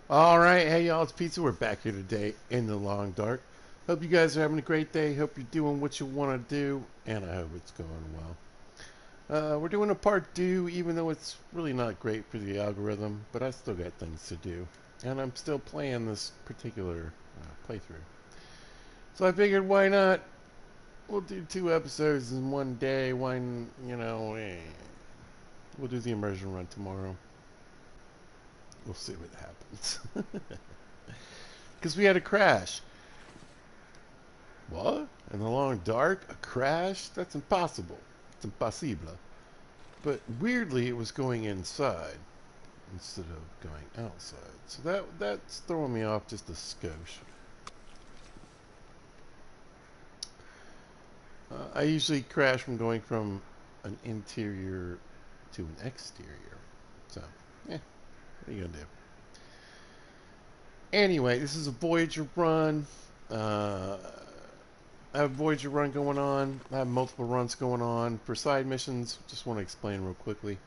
Alright, hey y'all, it's Pizza. We're back here today in the long dark. Hope you guys are having a great day. Hope you're doing what you want to do, and I hope it's going well. We're doing a part 2, even though it's really not great for the algorithm, but I still got things to do. And I'm still playing this particular playthrough. So I figured, why not? We'll do 2 episodes in one day. We'll do the immersion run tomorrow. We'll see what happens. Because we had a crash. What? In the long dark? A crash? That's impossible. It's impossible. But weirdly, it was going inside instead of going outside. So that's throwing me off just a skosh. I usually crash from going from an interior to an exterior. So, what are you going to do? Anyway, this is a Voyager run. I have a Voyager run going on. I have multiple runs going on. For side missions, just want to explain real quickly.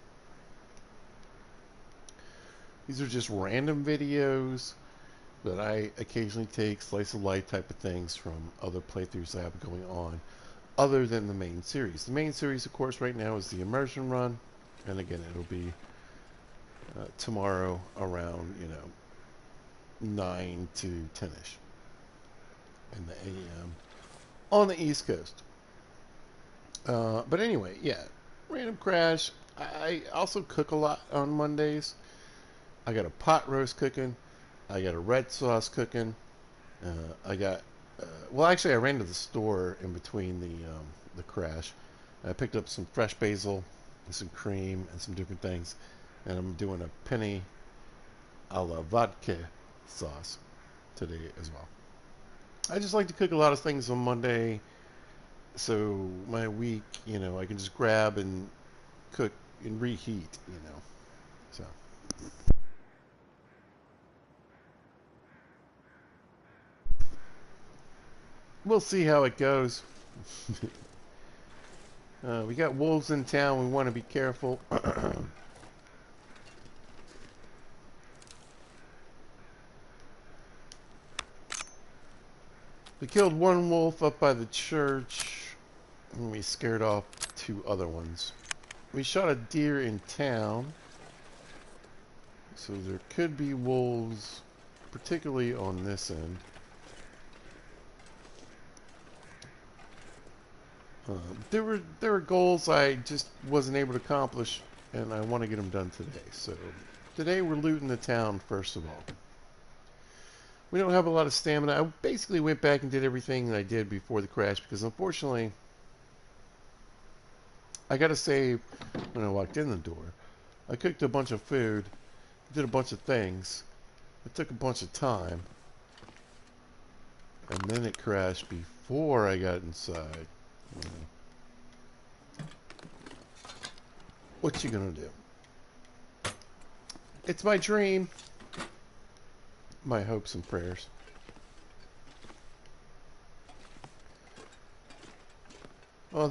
These are just random videos that I occasionally take, slice of life type of things from other playthroughs I have going on, other than the main series. The main series, of course, right now is the immersion run, and again, it'll be tomorrow around 9 to 10ish in the AM on the East Coast. But anyway, yeah, random crash. I also cook a lot on Mondays. I got a pot roast cooking. I got a red sauce cooking. I got well, actually, I ran to the store in between the crash. I picked up some fresh basil and some cream and some different things, and I'm doing a penny a la vodka sauce today as well. I just like to cook a lot of things on Monday, so my week, I can just grab and cook and reheat. So we'll see how it goes. We got wolves in town. We want to be careful. We killed one wolf up by the church, and we scared off 2 other ones. We shot a deer in town, so there could be wolves, particularly on this end. There were goals I just wasn't able to accomplish, and I want to get them done today. So today we're looting the town first of all. We don't have a lot of stamina. I basically went back and did everything that I did before the crash because unfortunately I got to save when I walked in the door. I cooked a bunch of food, did a bunch of things. It took a bunch of time. And then it crashed before I got inside. What you gonna do? It's my dream. My hopes and prayers. Oh,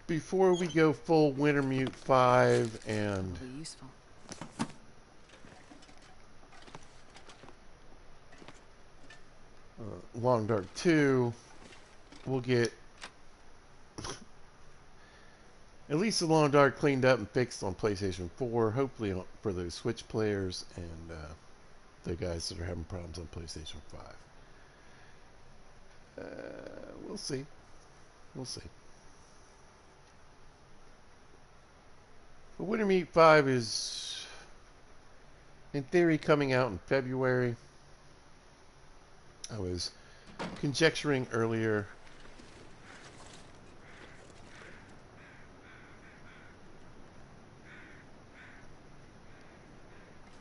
before we go full Wintermute 5 and Long Dark 2, we'll get at least the Long Dark cleaned up and fixed on PlayStation 4, hopefully for those Switch players and the guys that are having problems on PlayStation 5. We'll see. We'll see. But Wintermute 5 is, in theory, coming out in February. I was conjecturing earlier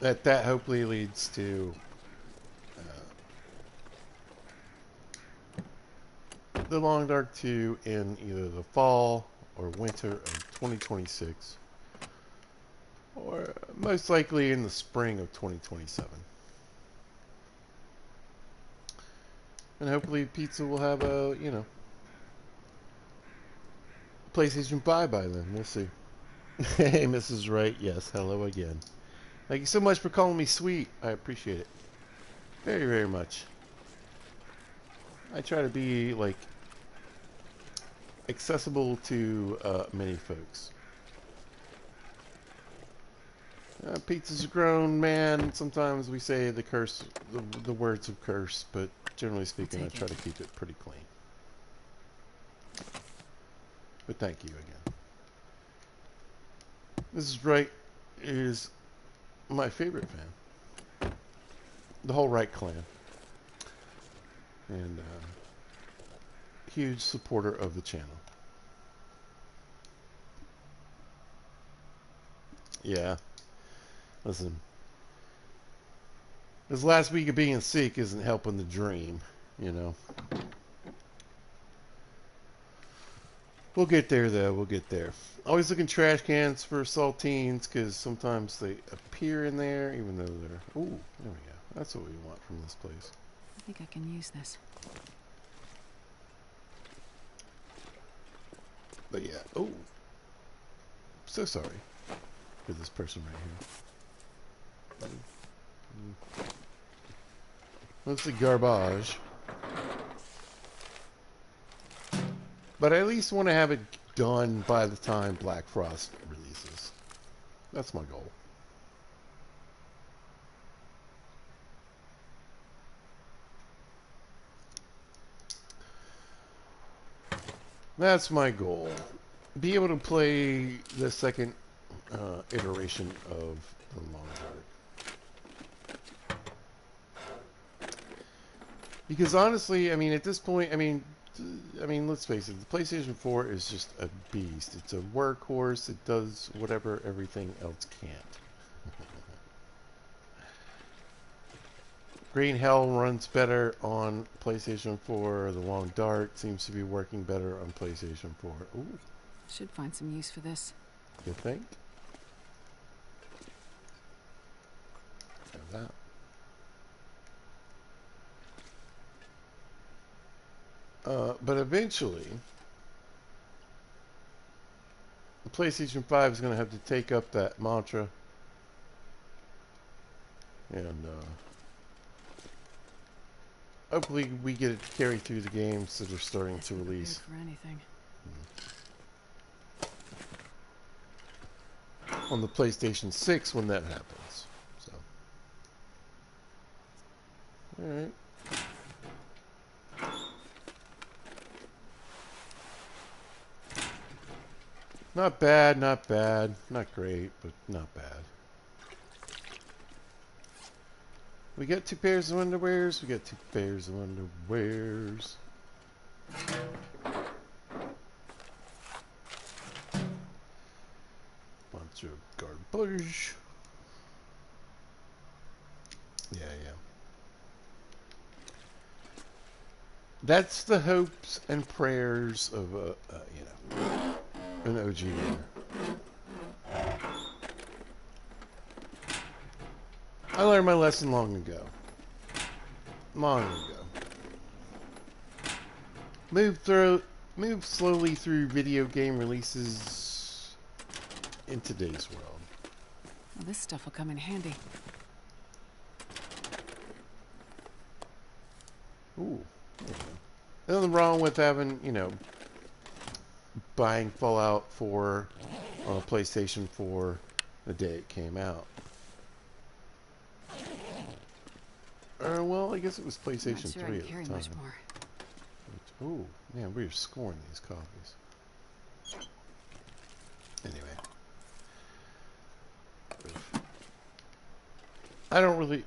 that hopefully leads to the Long Dark 2 in either the fall or winter of 2026, or most likely in the spring of 2027. And hopefully Pizza will have a, PlayStation 5 by then. We'll see. Hey, Mrs. Wright. Yes, hello again. Thank you so much for calling me sweet. I appreciate it. Very, very much. I try to be, like, accessible to many folks. Pizza's a grown man. Sometimes we say the curse, the words of curse, but generally speaking, I try to keep it pretty clean. But thank you again. Mrs. Wright is my favorite fan. The whole Wright clan. And huge supporter of the channel. Yeah. Listen. This last week of being sick isn't helping the dream, you know. We'll get there, though. We'll get there. Always looking trash cans for saltines, because sometimes they appear in there, even though they're... Ooh, there we go. That's what we want from this place. I think I can use this. But yeah, oh. So sorry for this person right here. Mostly garbage. But I at least want to have it done by the time Black Frost releases. That's my goal. That's my goal. Be able to play the second iteration of the Long Dark. Because honestly, I mean, at this point, I mean, let's face it, the PlayStation 4 is just a beast. It's a workhorse. It does whatever everything else can't. Green Hell runs better on PlayStation 4. The Long Dark seems to be working better on PlayStation 4. Ooh. Should find some use for this. You think? Have that. But eventually, the PlayStation 5 is going to have to take up that mantra. And hopefully we get it carried through the games that are starting to release. For anything. On the PlayStation 6 when that happens. So. Alright. Not bad, not bad. Not great, but not bad. We got 2 pairs of underwears. We got 2 pairs of underwears. Bunch of garbage. Yeah, yeah. That's the hopes and prayers of you know, an OG gamer. I learned my lesson long ago. Long ago. Move slowly through video game releases in today's world. Well, this stuff will come in handy. Ooh. Nothing wrong with having, you know, buying Fallout 4 on a PlayStation 4 the day it came out. Well, I guess it was PlayStation 3 at the time. Much more. Ooh, man, we're scoring these coffees. Anyway. I don't really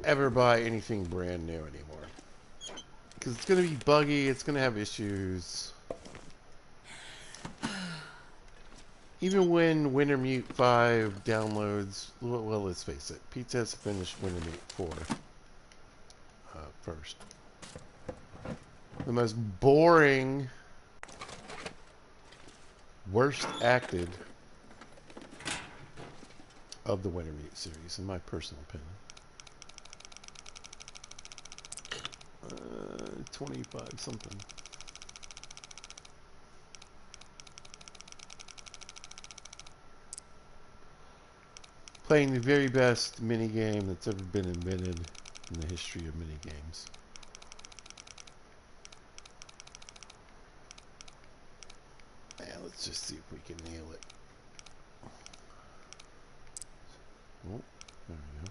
ever buy anything brand new anymore. Because it's going to be buggy, it's going to have issues. Even when Wintermute 5 downloads, well, let's face it, Pete has to finish Wintermute 4 first. The most boring, worst acted of the Wintermute series, in my personal opinion. 25 something. Playing the very best minigame that's ever been invented. in the history of minigames. Yeah, let's just see if we can nail it. Oh, there we go.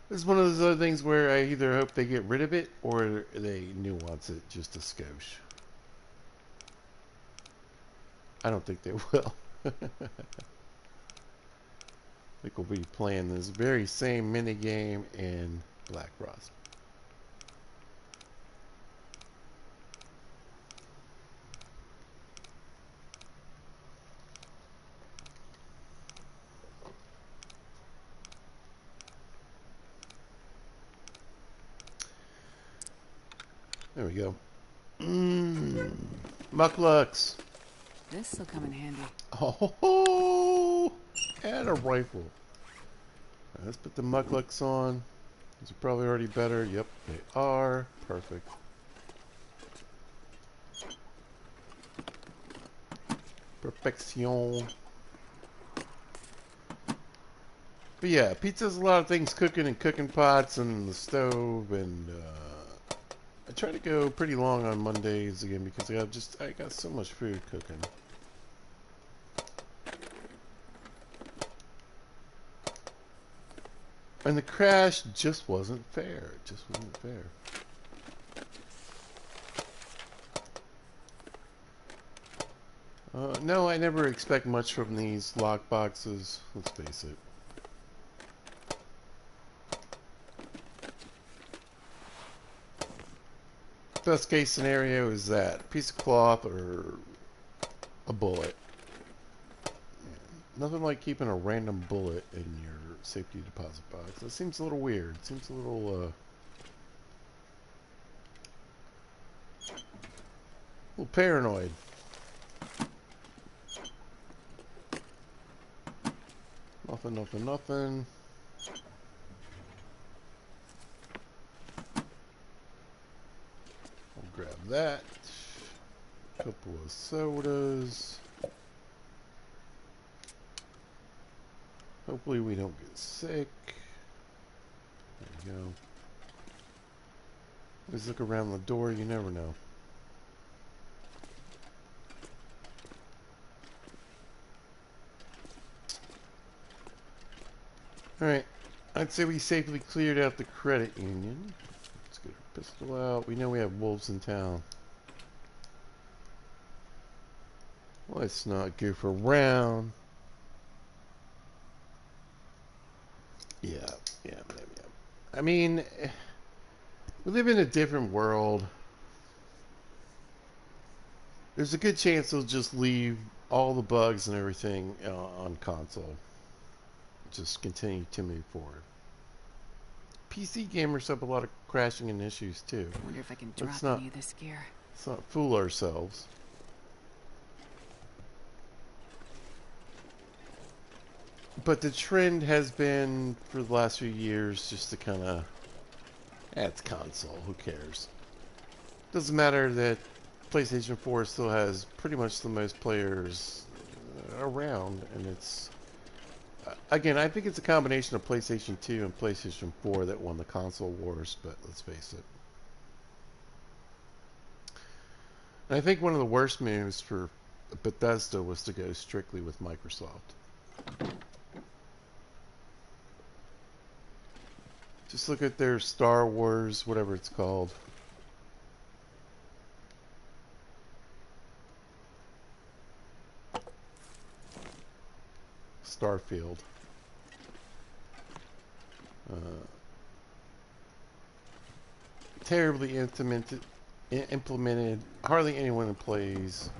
This is one of those other things where I either hope they get rid of it or they nuance it just a skosh. I don't think they will. I think we'll be playing this very same minigame in Black Frost. There we go. Mucklux. This'll come in handy. Oh, and a rifle. Right, let's put the Mucklux on. These are probably already better. Yep, they are. Perfect. Perfection. But yeah, pizza's a lot of things cooking in cooking pots and the stove, and I try to go pretty long on Mondays again because I got so much food cooking. And the crash just wasn't fair. It just wasn't fair. No, I never expect much from these lock boxes. Let's face it. Best case scenario is that a piece of cloth or a bullet. Nothing like keeping a random bullet in your safety deposit box. That seems a little weird. It seems a little paranoid. Nothing, nothing, nothing. I'll grab that. Couple of sodas. Hopefully we don't get sick. There we go. Always look around the door, you never know. Alright, I'd say we safely cleared out the credit union. Let's get our pistol out. We know we have wolves in town. Let's not goof around. Yeah. I mean, we live in a different world. There's a good chance they'll just leave all the bugs and everything on console. Just continue to move forward. PC gamers have a lot of crashing and issues too. I wonder if I can Let's drop any of this gear. Let's not fool ourselves. But the trend has been for the last few years just to kind of, it's console, who cares? Doesn't matter that PlayStation 4 still has pretty much the most players around, and it's again, I think it's a combination of PlayStation 2 and PlayStation 4 that won the console wars, but let's face it. And I think one of the worst moves for Bethesda was to go strictly with Microsoft. Just look at their Star Wars, whatever it's called. Starfield. Terribly implemented. Hardly anyone plays.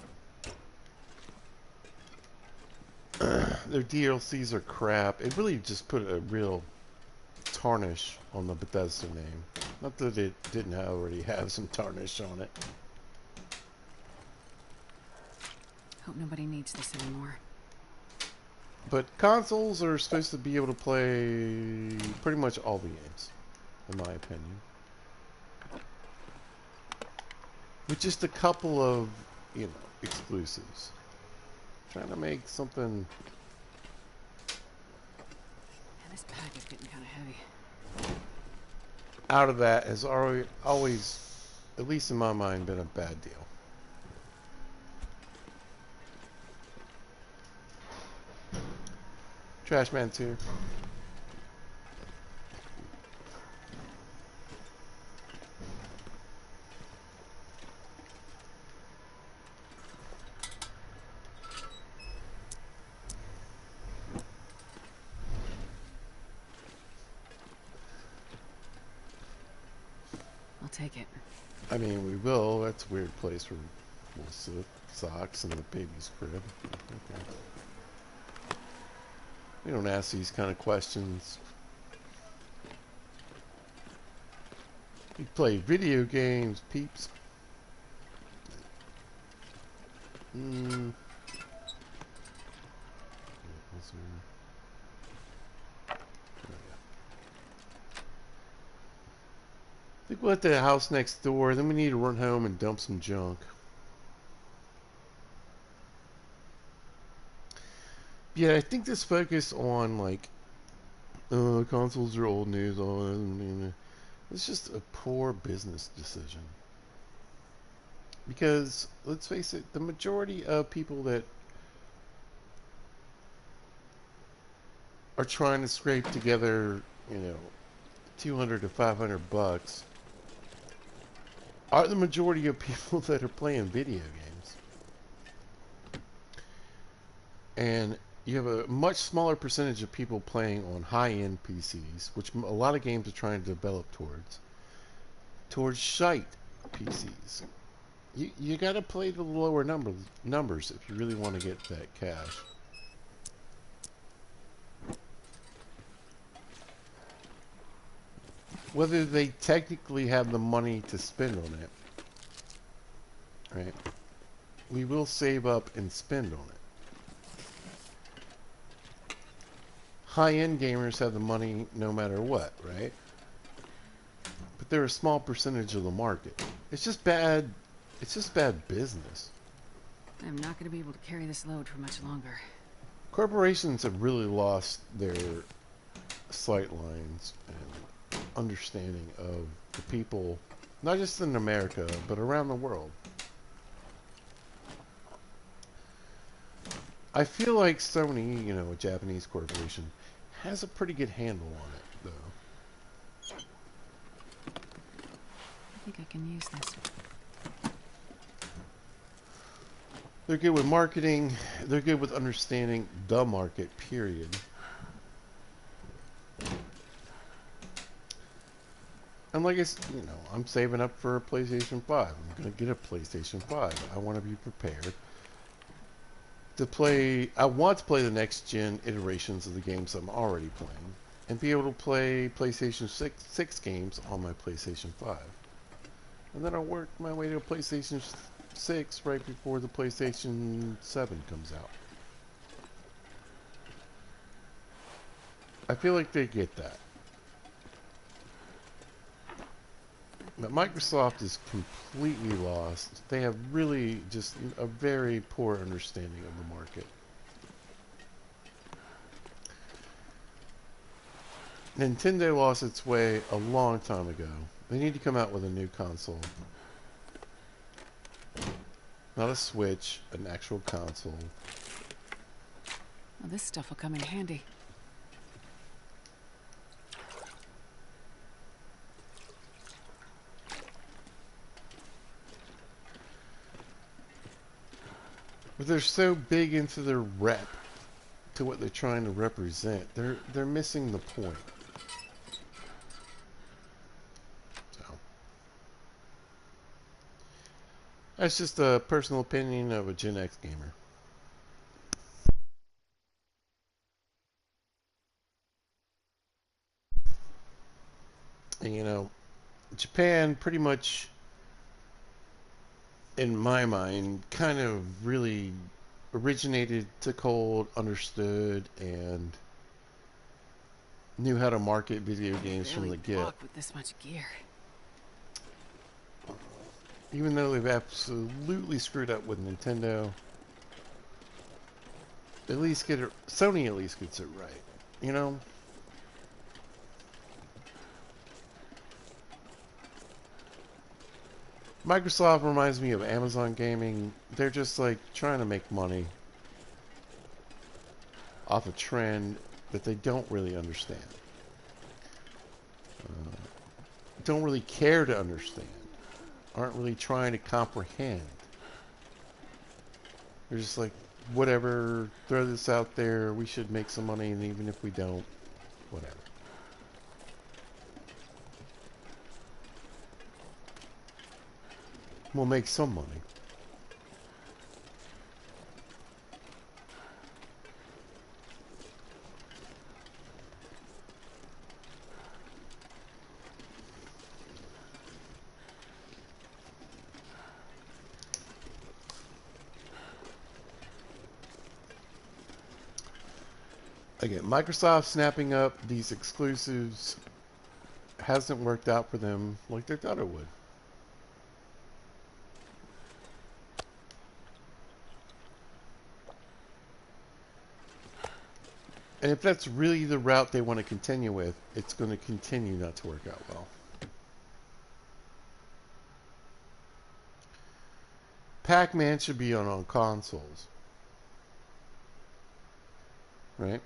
Their DLCs are crap. It really just put a real tarnish on the Bethesda name. Not that it didn't already have some tarnish on it. Hope nobody needs this anymore. But consoles are supposed to be able to play pretty much all the games, in my opinion. with just a couple of, exclusives. Trying to make something Man, this pack is getting kind of heavy. out of that has always, at least in my mind, been a bad deal. Trash man's here. I'll take it. I mean, we will. That's a weird place for wool socks in the baby's crib. Okay. We don't ask these kind of questions. You play video games, peeps. I think we'll hit the house next door, then we need to run home and dump some junk. Yeah, I think this focus on, like, consoles are old news, it's just a poor business decision. Because, let's face it, the majority of people that are trying to scrape together, 200 to 500 bucks are the majority of people that are playing video games. And you have a much smaller percentage of people playing on high-end PCs, which a lot of games are trying to develop towards shite PCs. You got to play the lower numbers if you really want to get that cash. Whether they technically have the money to spend on it, right? We will save up and spend on it. High-end gamers have the money no matter what, right? But they're a small percentage of the market. It's just bad business. I'm not going to be able to carry this load for much longer. Corporations have really lost their sight lines and understanding of the people, not just in America, but around the world. I feel like Sony, a Japanese corporation, has a pretty good handle on it, though. I think I can use this. They're good with marketing. They're good with understanding the market, period. And like I'm saving up for a PlayStation 5. I'm going to get a PlayStation 5. I want to be prepared to play. I want to play the next gen iterations of the games I'm already playing and be able to play PlayStation 6 games on my PlayStation 5. And then I'll work my way to a PlayStation 6 right before the PlayStation 7 comes out. I feel like they get that. But Microsoft is completely lost. They have really just a very poor understanding of the market. Nintendo lost its way a long time ago. They need to come out with a new console. Not a Switch, an actual console. Well, this stuff will come in handy. But they're so big into their rep, to what they're trying to represent. They're missing the point. So that's just a personal opinion of a Gen X gamer. And Japan pretty much, in my mind, kind of really originated, took hold, understood, and knew how to market video games from the get. With this much gear. Even though they've absolutely screwed up with Nintendo, at least get it. Sony at least gets it right. You know? Microsoft reminds me of Amazon Gaming. They're just like trying to make money off a trend that they don't really understand. Don't really care to understand. Aren't really trying to comprehend. They're just like, whatever, throw this out there, we should make some money, and even if we don't, whatever. We'll make some money. Again, Microsoft snapping up these exclusives hasn't worked out for them like they thought it would. And if that's really the route they want to continue with, it's going to continue not to work out well. Pac-Man should be on consoles. Right?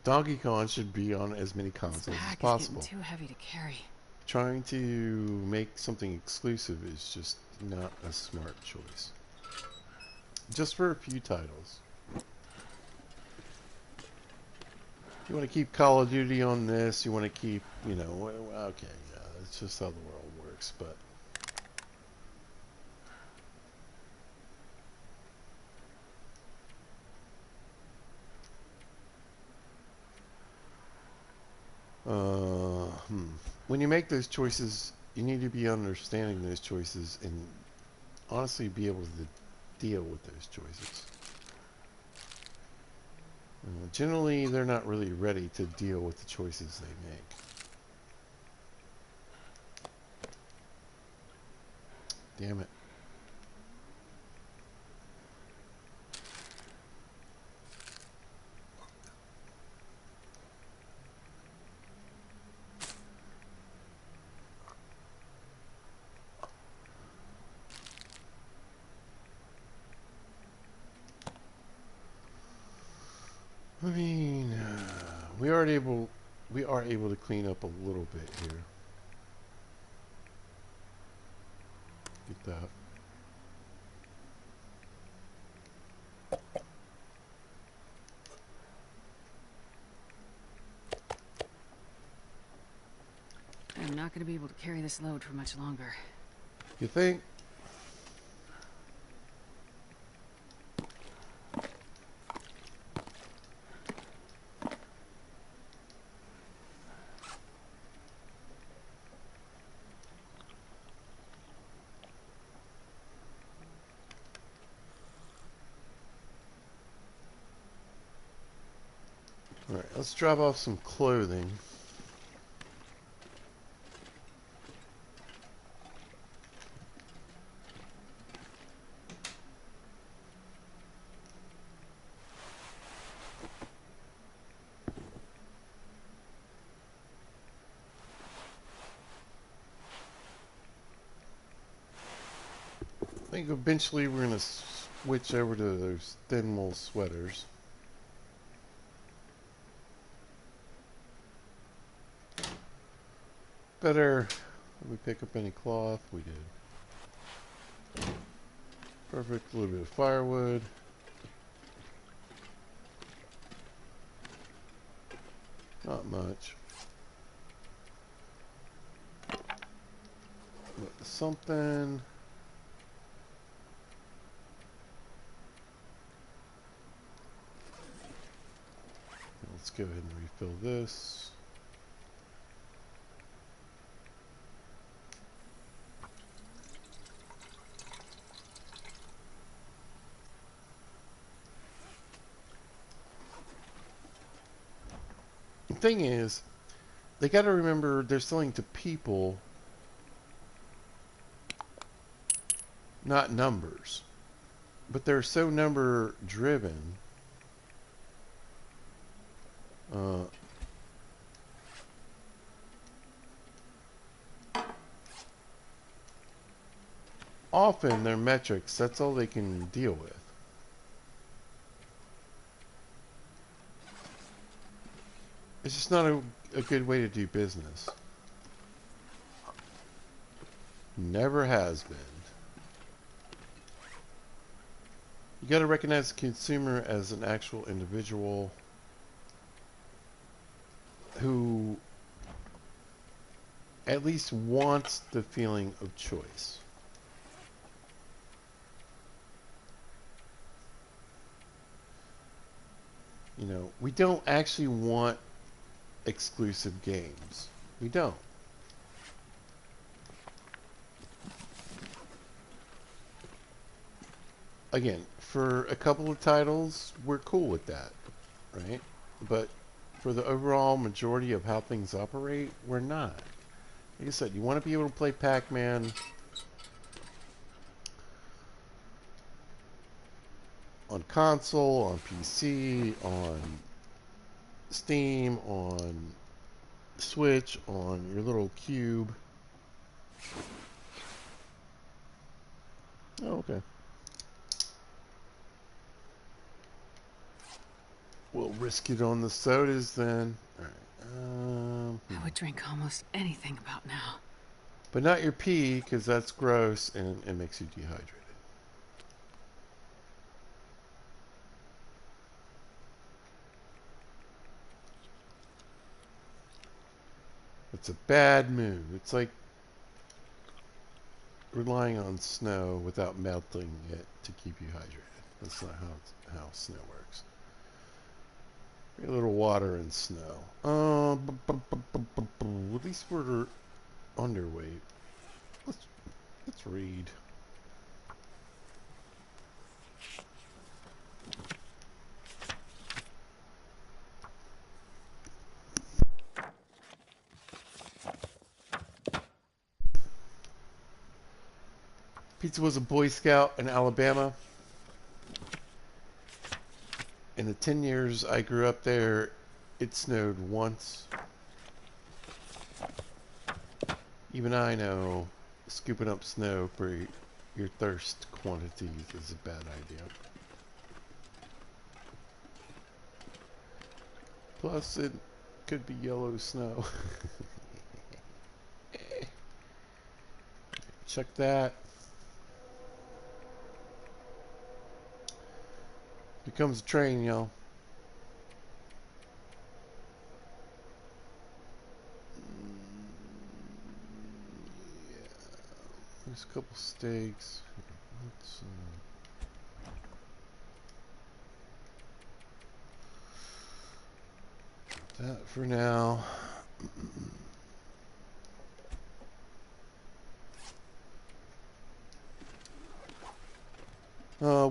Donkey Kong should be on as many consoles as possible. Is getting too heavy to carry. Trying to make something exclusive is just not a smart choice. Just for a few titles. You want to keep Call of Duty on this, you want to keep, you know, okay, yeah, that's just how the world works, but when you make those choices, you need to be understanding those choices and honestly be able to deal with those choices. Generally, they're not really ready to deal with the choices they make. Damn it. I mean, we are able to clean up a little bit here. Get that. I'm not going to be able to carry this load for much longer. You think? Alright, let's drop off some clothing. I think eventually we're going to switch over to those thin wool sweaters. Better. Did we pick up any cloth? We did. Perfect. A little bit of firewood. Not much. But something. Let's go ahead and refill this. The thing is, they got to remember they're selling to people not numbers. But they're so number driven. Uh, Often their metrics, that's all they can deal with. It's just not a good way to do business. Never has been. You got to recognize the consumer as an actual individual who at least wants the feeling of choice. You know, we don't actually want exclusive games. We don't. Again, for a couple of titles, we're cool with that, right? But for the overall majority of how things operate, we're not. Like I said, you want to be able to play Pac-Man on console, on PC, on Steam, on Switch, on your little cube. Oh, okay. We'll risk it on the sodas then. All right. I would drink almost anything about now. But not your pee, because that's gross and it makes you dehydrated. It's a bad move. It's like relying on snow without melting it to keep you hydrated. That's not how snow works. A little water and snow. At least we're underweight. Let's read. Pizza was a Boy Scout in Alabama. In the 10 years I grew up there, it snowed once. Even I know scooping up snow for your thirst quantities is a bad idea. Plus, it could be yellow snow. Check that. Here comes a train, y'all. Yeah. There's a couple steaks. That for now.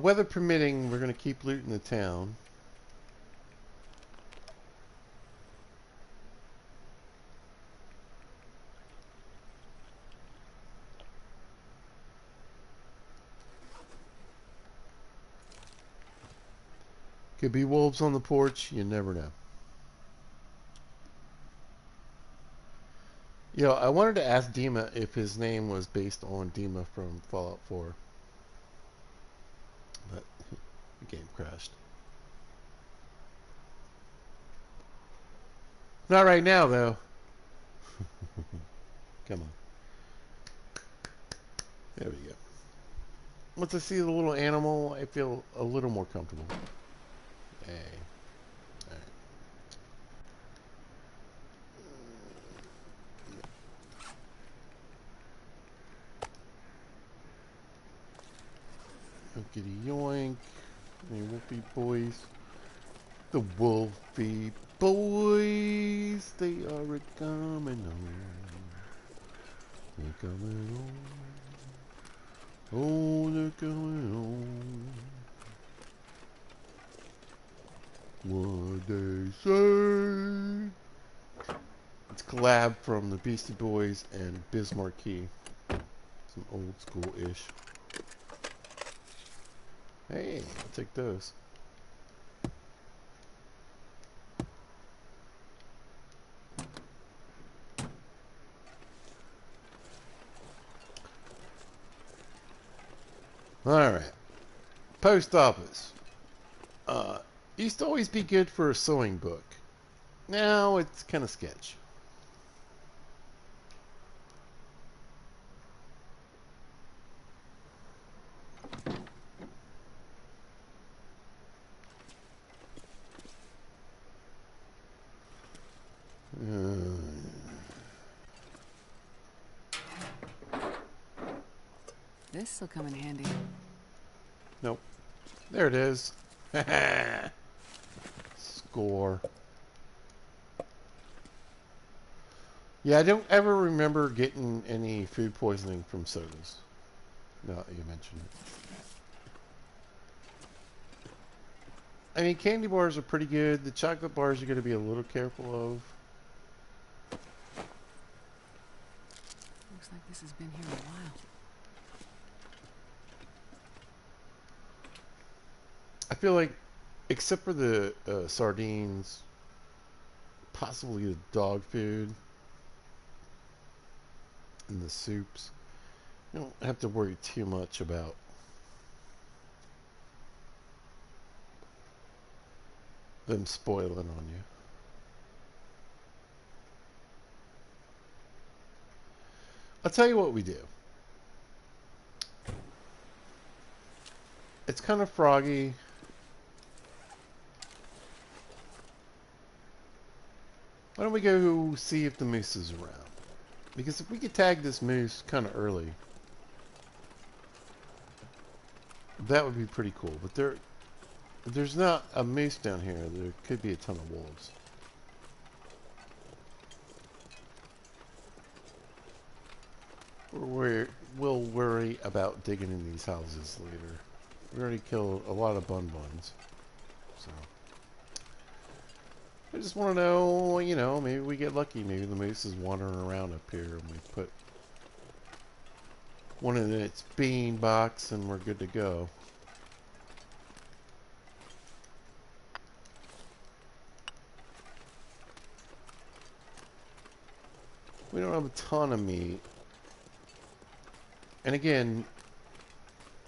Weather permitting, we're going to keep looting the town. Could be wolves on the porch, you never know. Yo, I wanted to ask Dima if his name was based on Dima from Fallout 4. But the game crashed. Not right now, though. Come on. There we go. Once I see the little animal, I feel a little more comfortable. Hey. Alright. Yoinkity yoink. Hey, Wolfie boys. The Wolfie boys. They are a-coming on. They're coming on. Oh, they're coming on. What they say. It's a collab from the Beastie Boys and Biz Markie. Some old school-ish. Hey, I'll take those. Alright. Post office. Used to always be good for a sewing book. Now it's kind of sketch. This'll come in handy. Nope. There it is. Score. Yeah, I don't ever remember getting any food poisoning from sodas. Now that you mention it. I mean, candy bars are pretty good. The chocolate bars you're going to be a little careful of. Looks like this has been here a while. I feel like, except for the sardines, possibly the dog food, and the soups, you don't have to worry too much about them spoiling on you. I'll tell you what we do. It's kind of froggy. Why don't we go see if the moose is around? Because if we could tag this moose kind of early, that would be pretty cool. But if there's not a moose down here, there could be a ton of wolves. We'll worry about digging in these houses later. We already killed a lot of bun-buns. So I just want to know, you know, maybe we get lucky. Maybe the moose is wandering around up here and we put one in its bean box and we're good to go. We don't have a ton of meat. And again,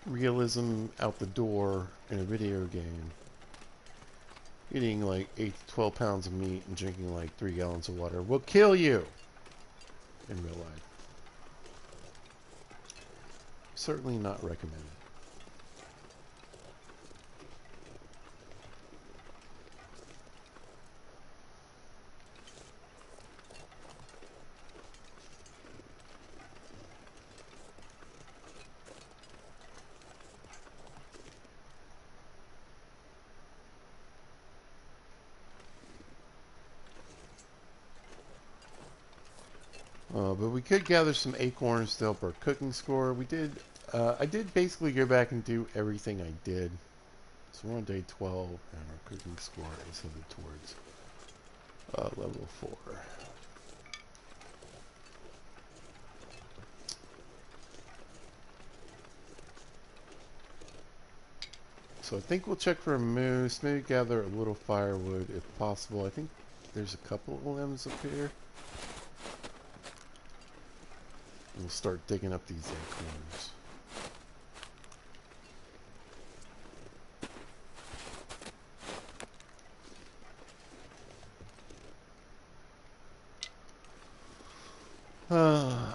realism out the door in a video game. Eating like 8 to 12 pounds of meat and drinking like 3 gallons of water will kill you in real life. Certainly not recommended. But we could gather some acorns to help our cooking score. I did basically go back and do everything I did. So we're on day 12, and our cooking score is headed towards level 4. So I think we'll check for a moose, maybe gather a little firewood if possible. I think there's a couple of limbs up here. We'll start digging up these acorns.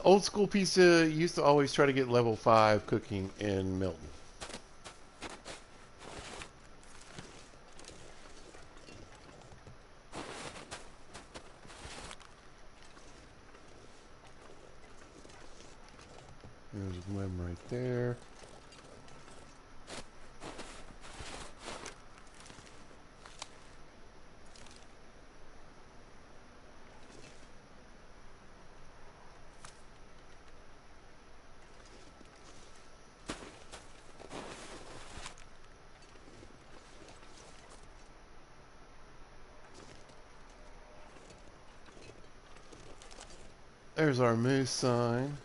Old school pizza used to always try to get level 5 cooking in Milton. There's a limb right there. There's our moose sign.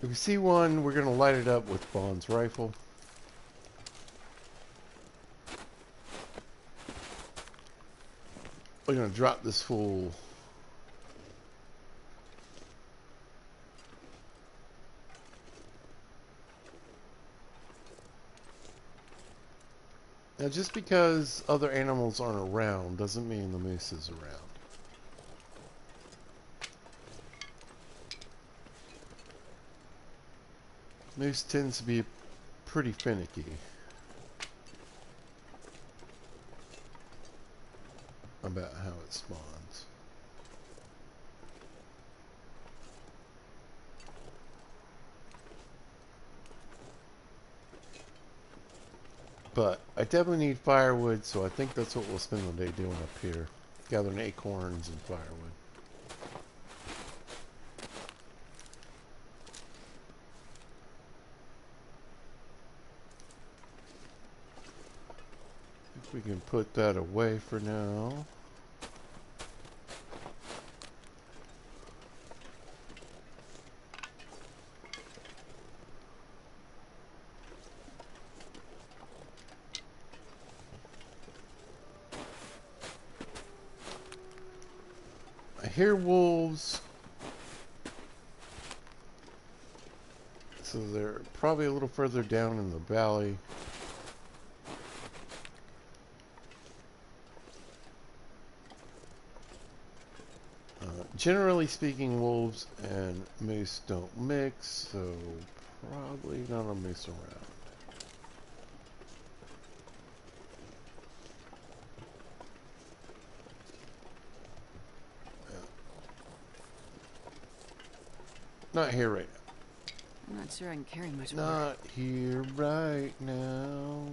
If we see one, we're going to light it up with Bond's rifle. We're going to drop this fool. Now, just because other animals aren't around doesn't mean the moose is around. Moose tends to be pretty finicky about how it spawns. But I definitely need firewood, so I think that's what we'll spend the day doing up here. Gathering acorns and firewood. If we can put that away for now. I hear wolves, so they're probably a little further down in the valley. Generally speaking, wolves and moose don't mix, so probably not a moose around. Not here right now. I'm not sure I can carry much more. Not here right now.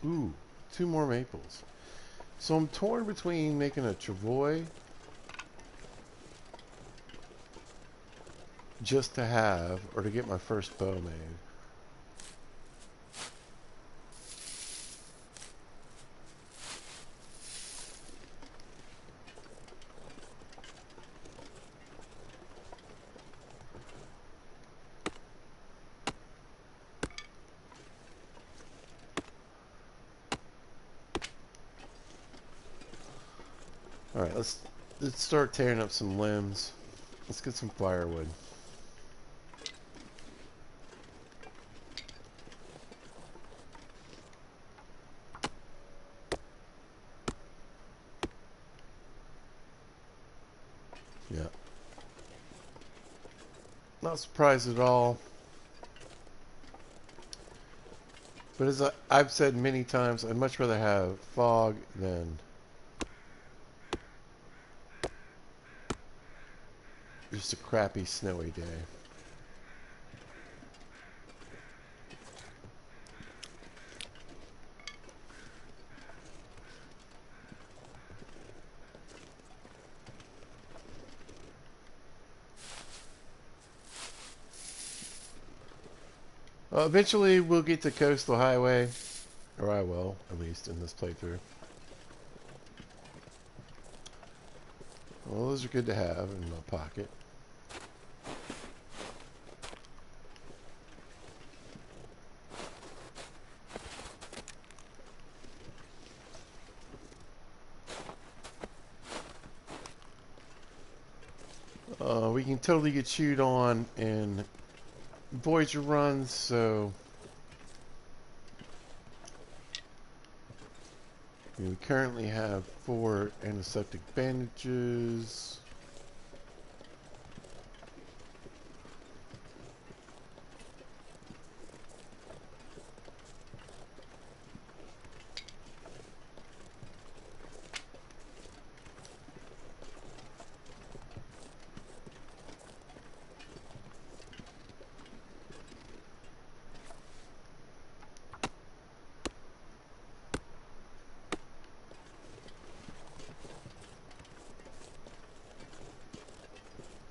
Ooh, 2 more maples. So I'm torn between making a travois just to have, or to get my first bow made. Alright, let's start tearing up some limbs. Let's get some firewood. Yeah. Not surprised at all. But as I've said many times, I'd much rather have fog than just a crappy snowy day. Eventually we'll get to Coastal Highway, or I will, at least in this playthrough. Well, those are good to have in my pocket. We can totally get chewed on in Voyager runs, so we currently have 4 antiseptic bandages.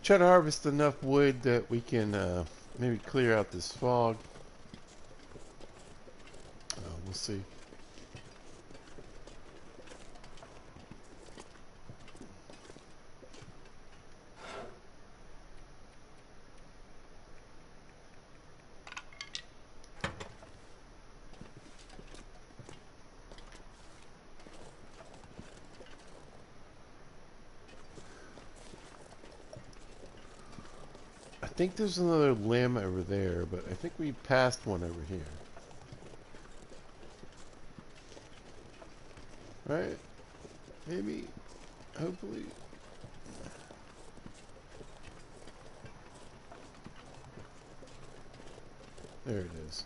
Try to harvest enough wood that we can maybe clear out this fog. We'll see. think there's another limb over there, but I think we passed one over here. Right? Maybe. Hopefully. There it is.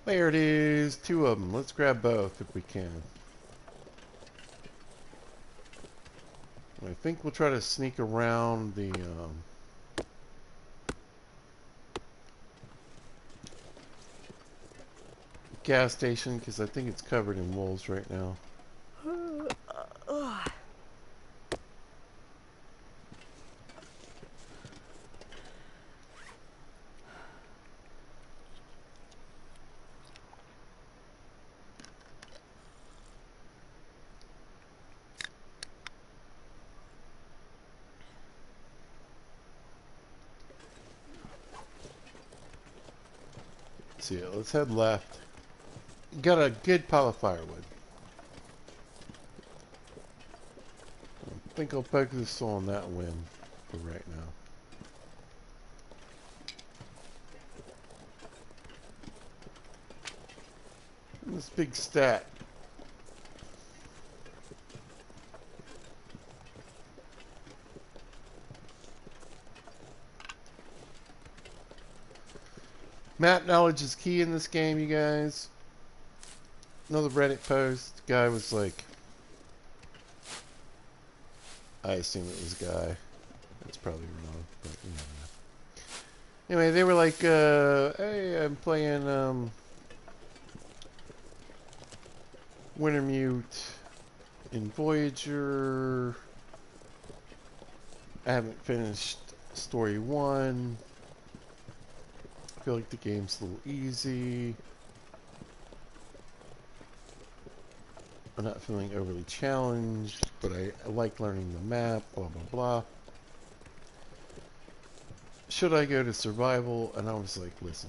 There it is. Two of them. Let's grab both if we can. I think we'll try to sneak around the gas station because I think it's covered in wolves right now. See, let's head left. Got a good pile of firewood. I think I'll focus on that win for right now. And this big stat. Map knowledge is key in this game, you guys. Another Reddit post. Guy was like, I assume it was Guy. That's probably wrong, but you know. Anyway, they were like, hey, I'm playing Wintermute in Voyager. I haven't finished story 1. I feel like the game's a little easy. I'm not feeling overly challenged, but I like learning the map, blah, blah, blah. Should I go to survival? And I was like, listen,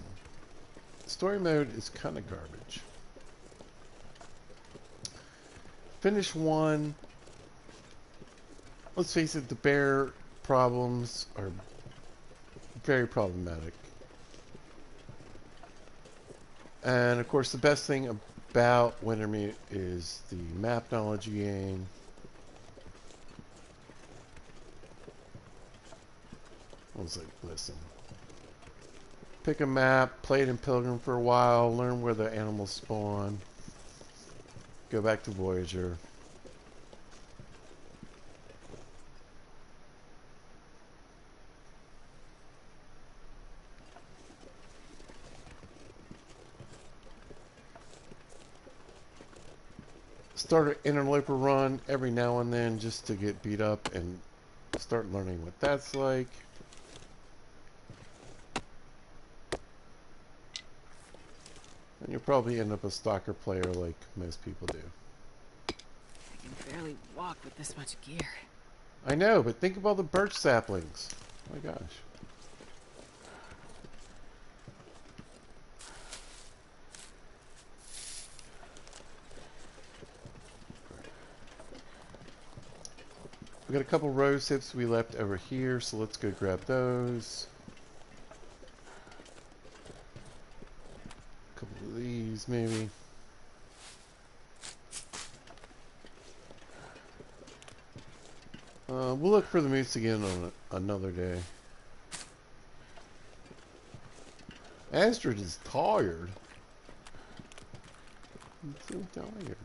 story mode is kind of garbage. Finish 1. Let's face it, the bear problems are very problematic. And of course, the best thing about Wintermute is the map knowledge you gain. I was like, listen, pick a map, play it in Pilgrim for a while, learn where the animals spawn, go back to Voyager. Start an interloper run every now and then just to get beat up and start learning what that's like. And you'll probably end up a stalker player like most people do. I can barely walk with this much gear. I know, but think of all the birch saplings. Oh my gosh. We got a couple rose hips we left over here, so let's go grab those. A couple of these, maybe. We'll look for the moose again on another day. Astrid is tired. I'm so tired.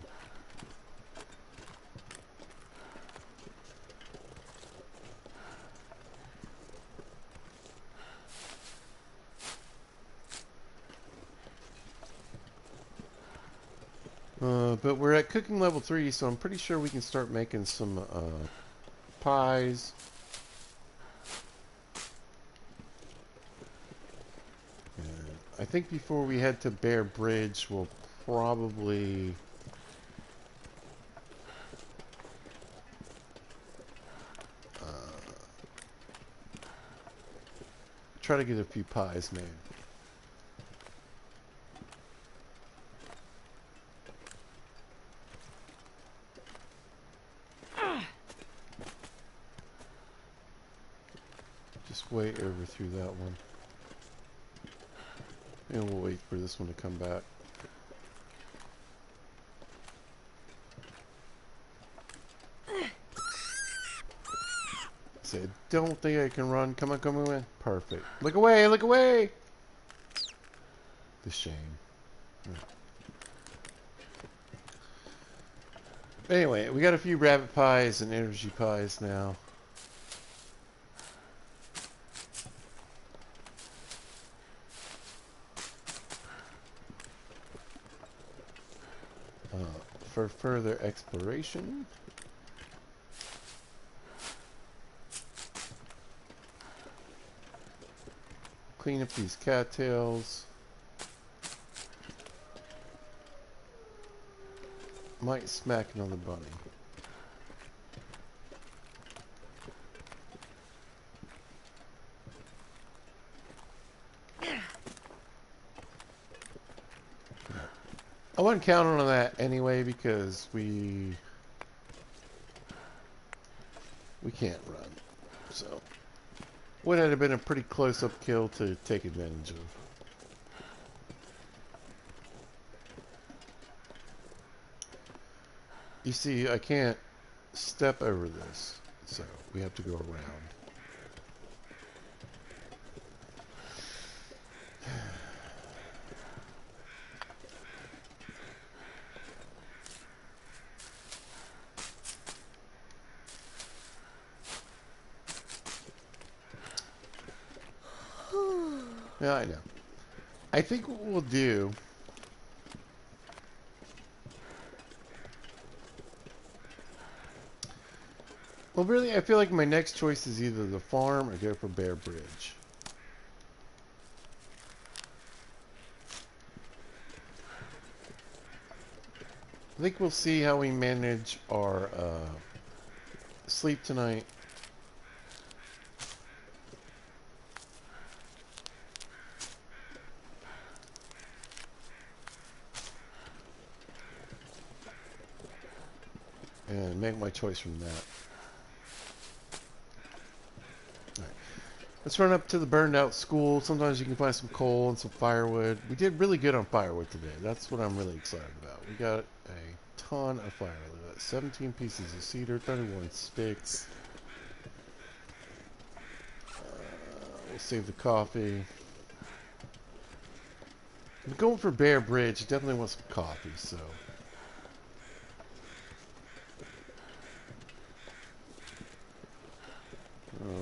But we're at cooking level 3, so I'm pretty sure we can start making some pies. And I think before we head to Bear Bridge, we'll probably try to get a few pies made. way over through that one. And we'll wait for this one to come back. Say, don't think I can run. Come on, come on. Perfect. Look away, look away! The shame. Anyway, we got a few rabbit pies and energy pies now. For further exploration. Clean up these cattails. Might smack another bunny. I wasn't counting on that anyway because we can't run. So would have been a pretty close up kill to take advantage of. You see, I can't step over this, so we have to go around. Yeah, I know. I think what we'll do... Well, really, I feel like my next choice is either the farm or go for Bear Bridge. I think we'll see how we manage our sleep tonight. And make my choice from that. Alright. Let's run up to the burned out school. Sometimes you can find some coal and some firewood. We did really good on firewood today. That's what I'm really excited about. We got a ton of firewood. We got 17 pieces of cedar, 31 sticks. We'll save the coffee. I'm going for Bear Bridge. Definitely want some coffee, so...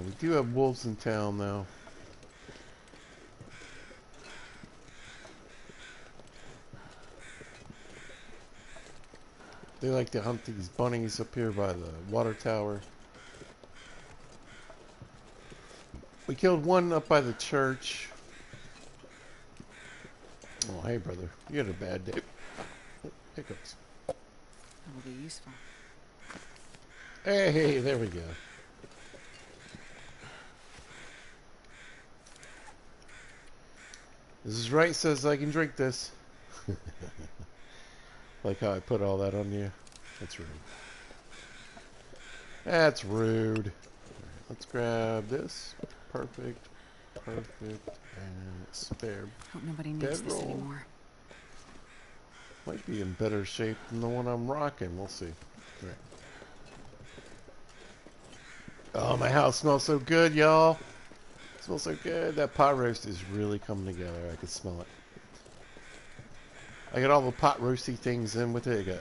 we do have wolves in town, though. They like to hunt these bunnies up here by the water tower. We killed one up by the church. Oh, hey, brother. You had a bad day. Hiccups. That will be useful. Hey, there we go. This is right, says I can drink this. Like how I put all that on you. That's rude. That's rude. Right, let's grab this. Perfect. Perfect. And spare. Hope nobody needs this anymore. Might be in better shape than the one I'm rocking. We'll see. Right. Oh, my house smells so good, y'all. It smells so good. That pot roast is really coming together. I can smell it. I got all the pot roasty things in with it. I got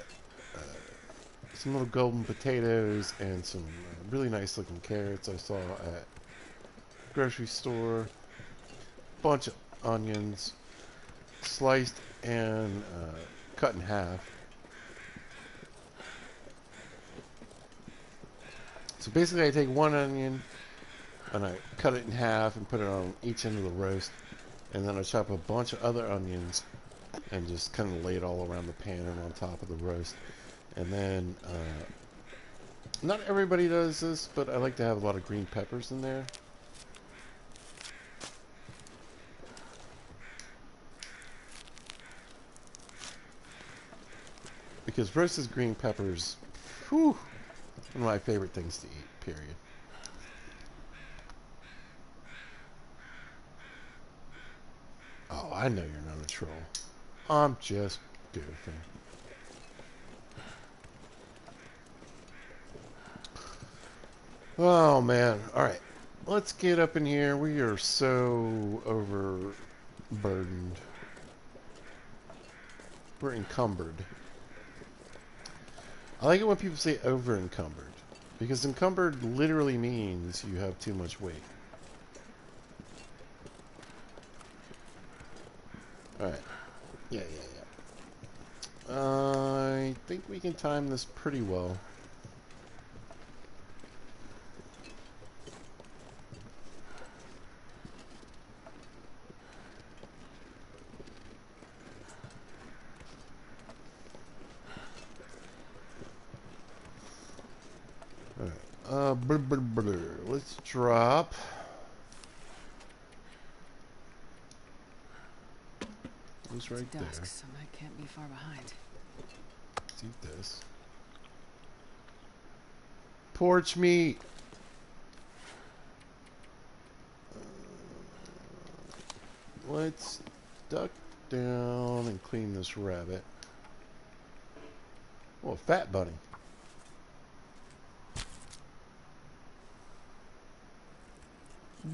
some little golden potatoes and some really nice looking carrots I saw at the grocery store. Bunch of onions, sliced and cut in half. So basically I take one onion and I cut it in half and put it on each end of the roast, and then I chop a bunch of other onions and just kind of lay it all around the pan and on top of the roast. And then not everybody does this, but I like to have a lot of green peppers in there. Because roasted green peppers, whew, one of my favorite things to eat, period. I know you're not a troll. I'm just goofing. Oh, man. Alright. Let's get up in here. We are so overburdened. We're encumbered. I like it when people say over encumbered. Because encumbered literally means you have too much weight. Alright. Yeah. I think we can time this pretty well. Let's drop. Who's right there? Dusk, so I can't be far behind. Let's eat this. Porch meat. Let's duck down and clean this rabbit. Oh, a fat bunny.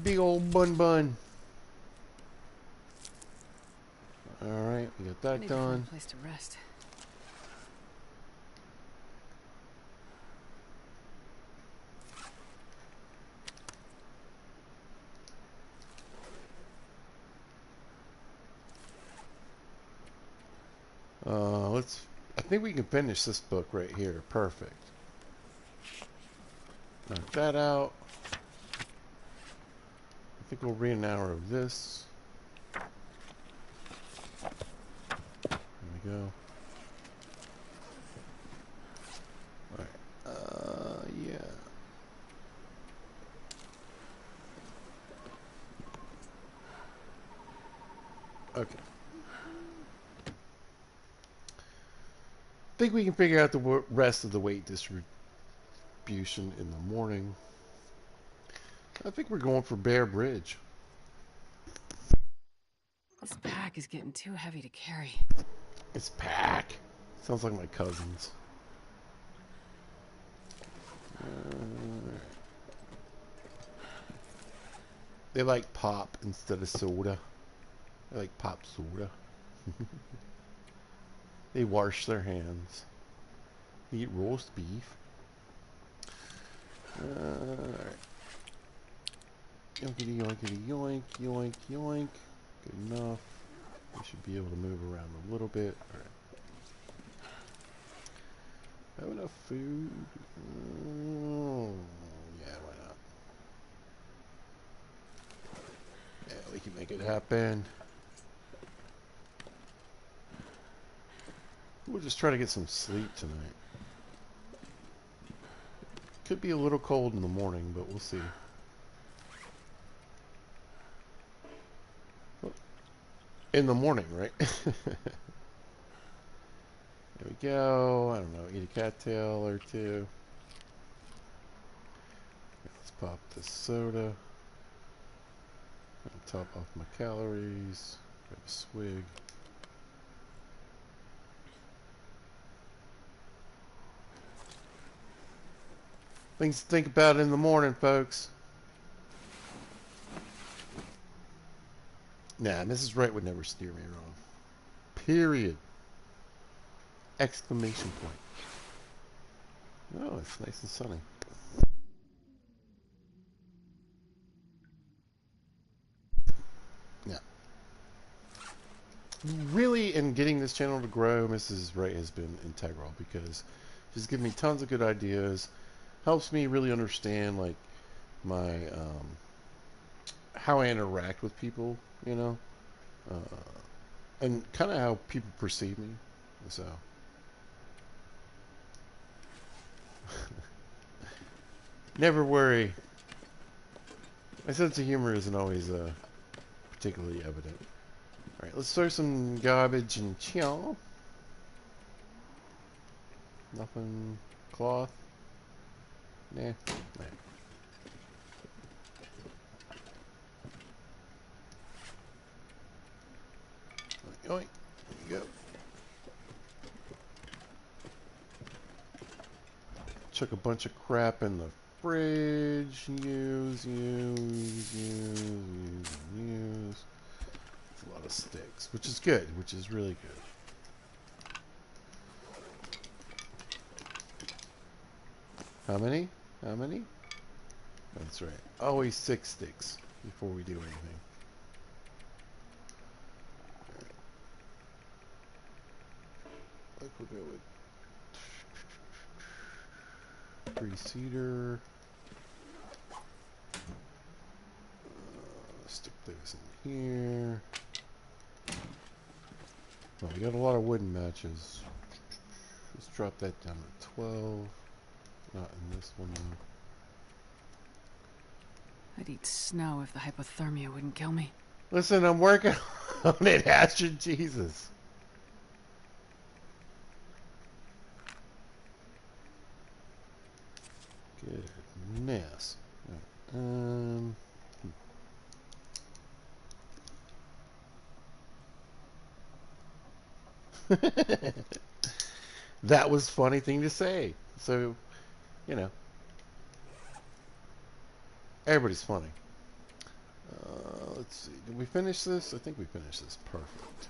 Big old bun. Alright, we got that Need to find done. a place to rest. I think we can finish this book right here. Perfect. Knock that out. I think we'll read an hour of this. There we go. Alright. Yeah. Okay. I think we can figure out the rest of the weight distribution in the morning. I think we're going for Bear Bridge. This pack is getting too heavy to carry. It's pack. Sounds like my cousins. They like pop instead of soda. They like pop soda. They wash their hands. They eat roast beef. Alright. Yoinkity yoinkity yoink, yoink, yoink. Good enough. We should be able to move around a little bit. Alright. Have enough food? Yeah, why not? Yeah, we can make it happen. We'll just try to get some sleep tonight. Could be a little cold in the morning, but we'll see. In the morning, right? There we go. I don't know, eat a cattail or two. Let's pop this soda. I'll top off my calories. Grab a swig. Things to think about in the morning, folks. Nah, Mrs. Wright would never steer me wrong. Period. Exclamation point. Oh, it's nice and sunny. Yeah. Really, in getting this channel to grow, Mrs. Wright has been integral because she's given me tons of good ideas. Helps me really understand, like, my, how I interact with people, you know? And kind of how people perceive me. So. Never worry. My sense of humor isn't always particularly evident. Alright, let's throw some garbage and chill. Nothing. Cloth. Nah. yoink. There you go. Chuck a bunch of crap in the fridge. Use. It's a lot of sticks, which is good, which is really good. How many? How many? That's right. Always 6 sticks before we do anything. Like we'll go with 3-seater. Stick those in here. Well, we got a lot of wooden matches. Let's drop that down to 12. Not in this one though. I'd eat snow if the hypothermia wouldn't kill me. Listen, I'm working on it, Astro Jesus. Goodness. That was a funny thing to say. So, you know, everybody's funny. Let's see. Did we finish this? I think we finished this. Perfect.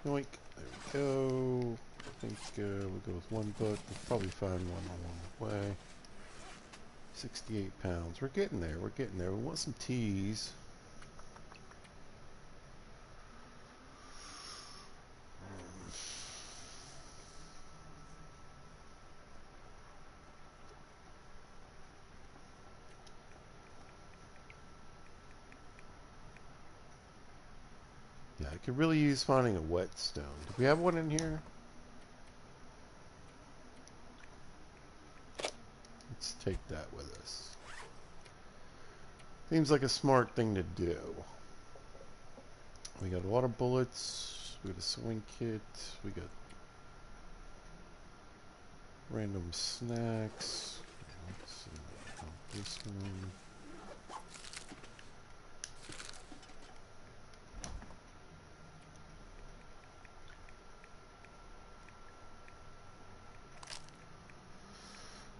Yoink. There we go. I think we'll go with 1 book. We'll probably find one along the way. 68 pounds. We're getting there. We're getting there. We want some teas. Yeah, I could really use finding a whetstone. Do we have one in here? Let's take that with us. Seems like a smart thing to do. We got a lot of bullets. We got a swing kit. We got random snacks. Let's see. This one.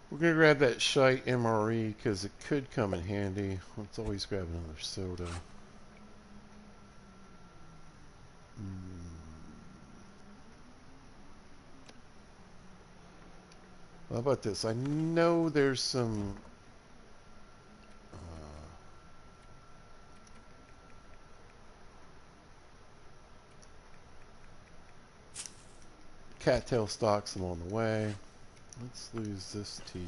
We're going to grab that shite MRE because it could come in handy. Let's always grab another soda. How about this? I know there's some cattail stalks along the way. Let's lose this tea.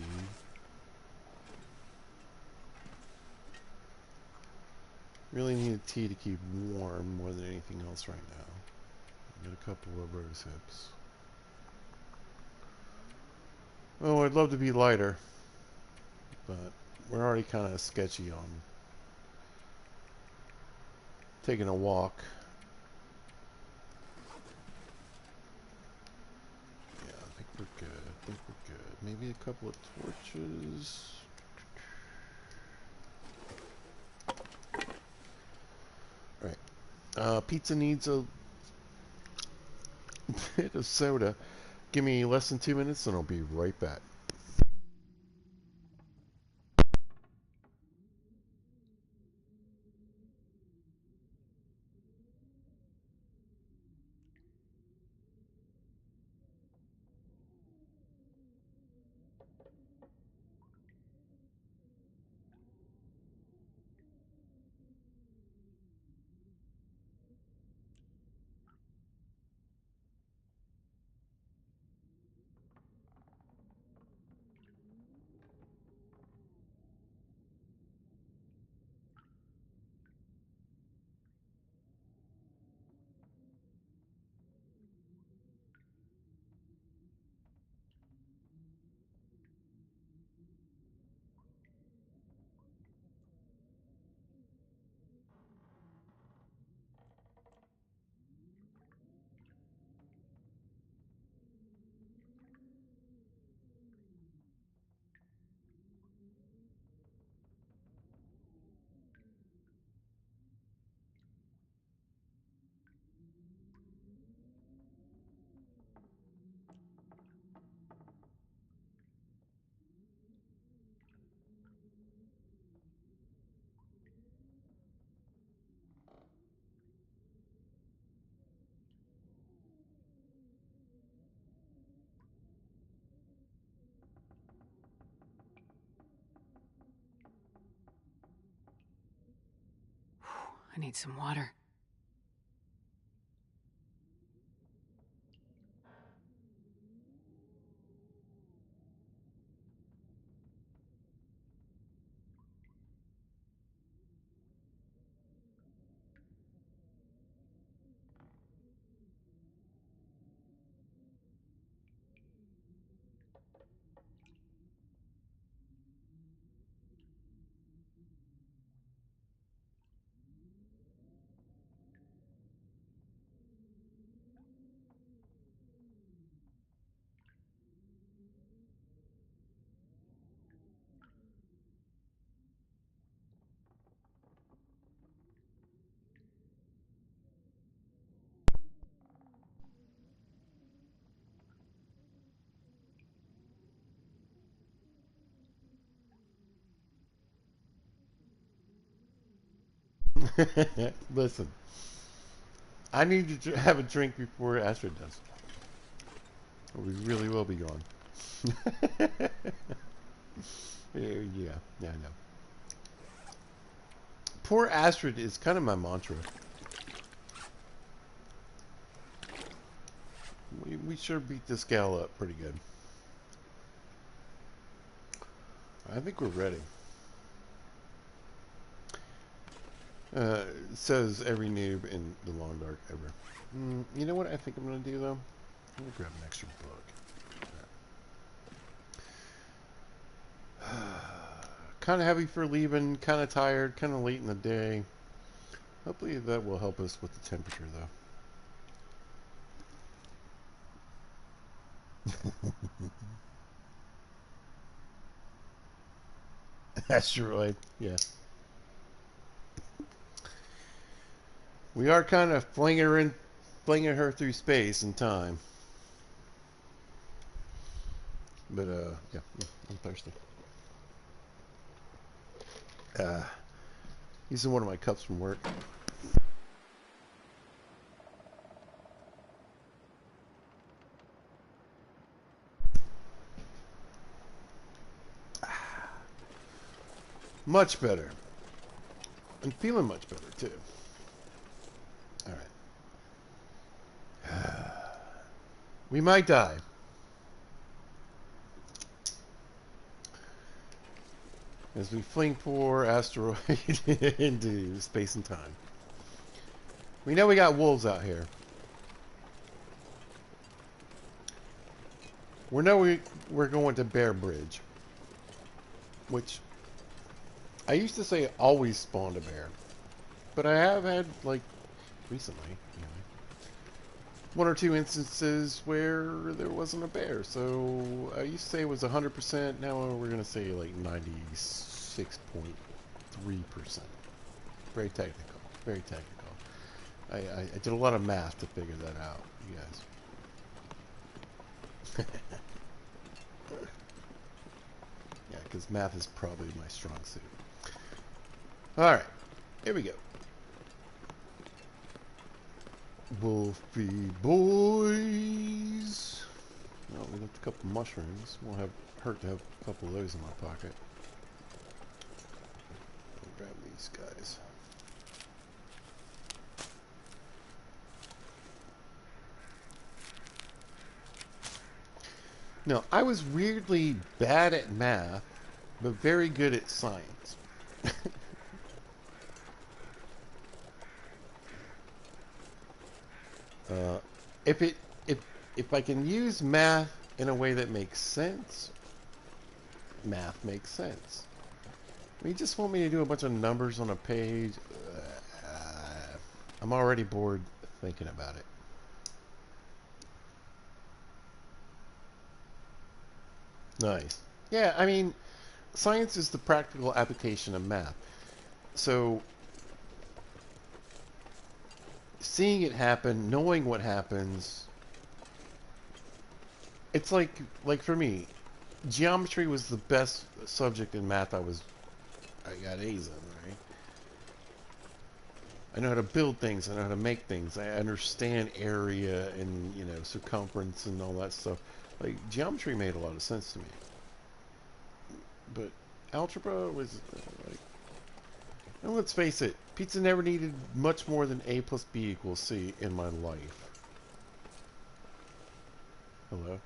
Really need a tea to keep warm more than anything else right now. Got a couple of rose hips. Oh, I'd love to be lighter, but we're already kind of sketchy on taking a walk. Yeah, I think we're good. I think we're good. Maybe a couple of torches. Right. Pizza needs a bit of soda. Give me less than 2 minutes and I'll be right back. I need some water. Listen, I need to have a drink before Astrid does. Or we really will be gone. Yeah, I know. Poor Astrid is kind of my mantra. We sure beat this gal up pretty good. I think we're ready. Says every noob in the long dark ever. You know what I think I'm going to do, though? I'm going to grab an extra book. Kind of heavy for leaving, kind of tired, kind of late in the day. Hopefully that will help us with the temperature, though. Asteroid, yeah. We are kind of flinging her through space and time. But, yeah, I'm thirsty. Using one of my cups from work. Much better. I'm feeling much better, too. Alright. We might die. As we fling poor asteroid into space and time. We know we got wolves out here. We know we're going to Bear Bridge. Which, I used to say always spawned a bear. But I have had, like, recently, anyway, one or two instances where there wasn't a bear. So I used to say it was 100%. Now we're going to say like 96.3%. Very technical. Very technical. I did a lot of math to figure that out, you guys. Yeah, because math is probably my strong suit. Alright. Here we go. Wolfie boys. Well, we left a couple mushrooms. Won't hurt to have a couple of those in my pocket. I'll grab these guys. Now, I was weirdly bad at math, but very good at science. If I can use math in a way that makes sense, math makes sense. You just want me to do a bunch of numbers on a page? I'm already bored thinking about it. Nice. Yeah, I mean, science is the practical application of math. So, seeing it happen, knowing what happens, it's like for me, geometry was the best subject in math I got A's in, right? I know how to build things, I know how to make things, I understand area and, you know, circumference and all that stuff. Like, geometry made a lot of sense to me. But algebra was, like, and let's face it, Pizza never needed much more than A plus B equals C in my life. Hello?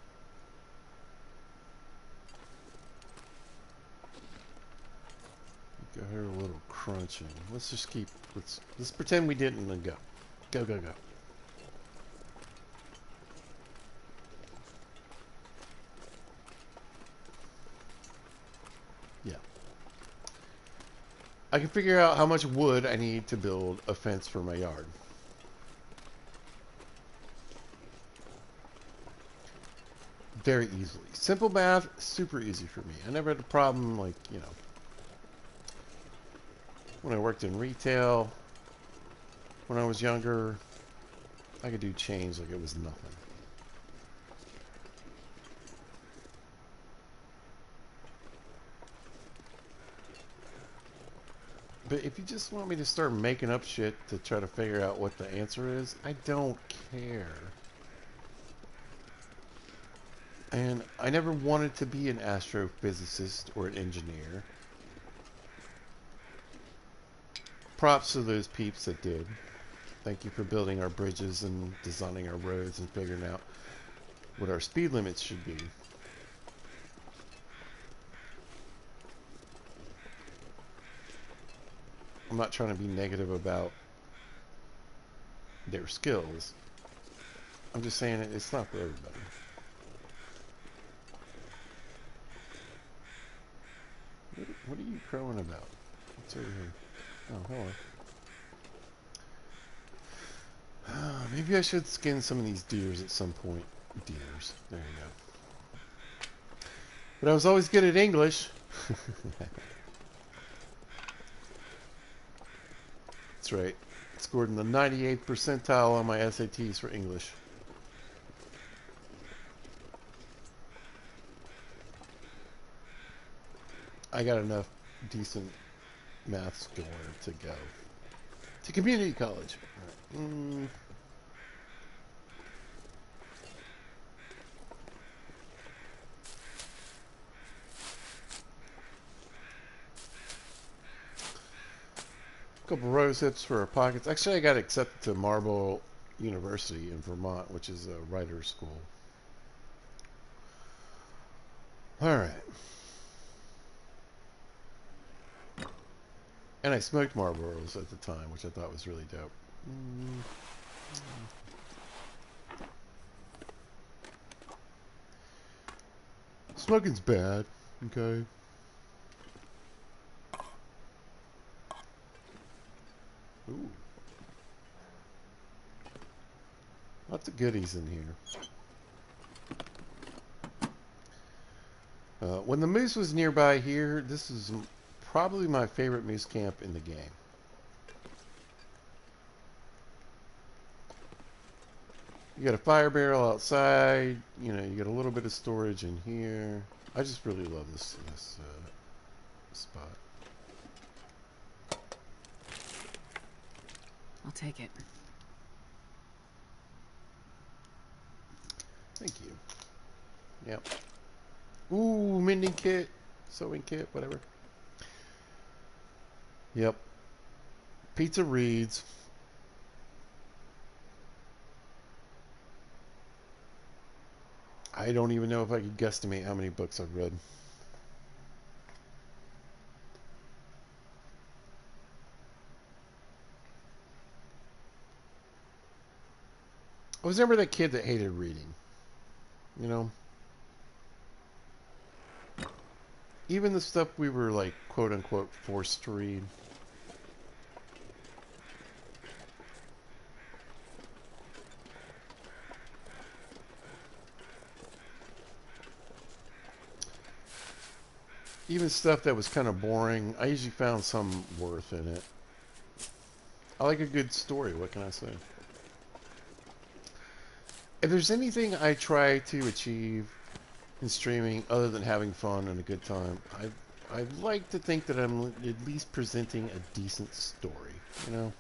Got her a little crunching. Let's just keep... Let's pretend we didn't and go. Go, go, go. Yeah. I can figure out how much wood I need to build a fence for my yard. Very easily. Simple math, super easy for me. I never had a problem, like, you know, when I worked in retail, when I was younger, I could do change like it was nothing. But if you just want me to start making up shit to try to figure out what the answer is, I don't care. And I never wanted to be an astrophysicist or an engineer. Props to those peeps that did. Thank you for building our bridges and designing our roads and figuring out what our speed limits should be. I'm not trying to be negative about their skills. I'm just saying it's not for everybody. What are you crowing about? What's over here? Oh, hello. Maybe I should skin some of these deers at some point. Deers. There you go. But I was always good at English. That's right. Scored in the 98th percentile on my SATs for English. I got enough decent math score to go to community college. All right. Couple rose hips for our pockets. Actually, I got accepted to Marlborough University in Vermont, which is a writer's school. All right. And I smoked Marlboros at the time, which I thought was really dope. Smoking's bad, okay? Ooh. Lots of goodies in here. When the moose was nearby here, this is probably my favorite moose camp in the game. You got a fire barrel outside. You know, you got a little bit of storage in here. I just really love this spot. I'll take it. Thank you. Yep. Ooh, mending kit, sewing kit, whatever. Yep. Pizza reads. I don't even know if I could guesstimate how many books I've read. I was never that kid that hated reading. You know? Even the stuff we were like, quote unquote, forced to read. Even stuff that was kind of boring, I usually found some worth in it. I like a good story, what can I say? If there's anything I try to achieve in streaming other than having fun and a good time, I like to think that I'm at least presenting a decent story, you know?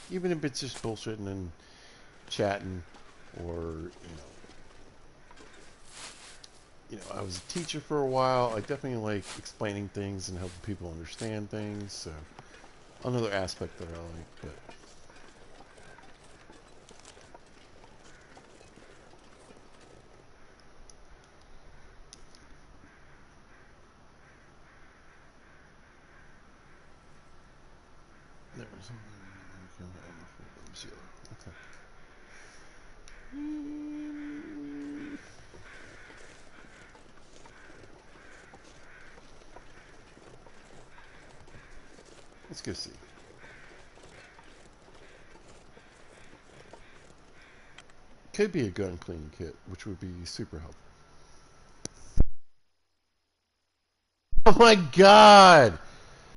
Even if it's just bullshitting and chatting, or, I was a teacher for a while. I definitely like explaining things and helping people understand things, so another aspect that I like. But there was something. Okay. Let's go see. Could be a gun cleaning kit, which would be super helpful. Oh my god!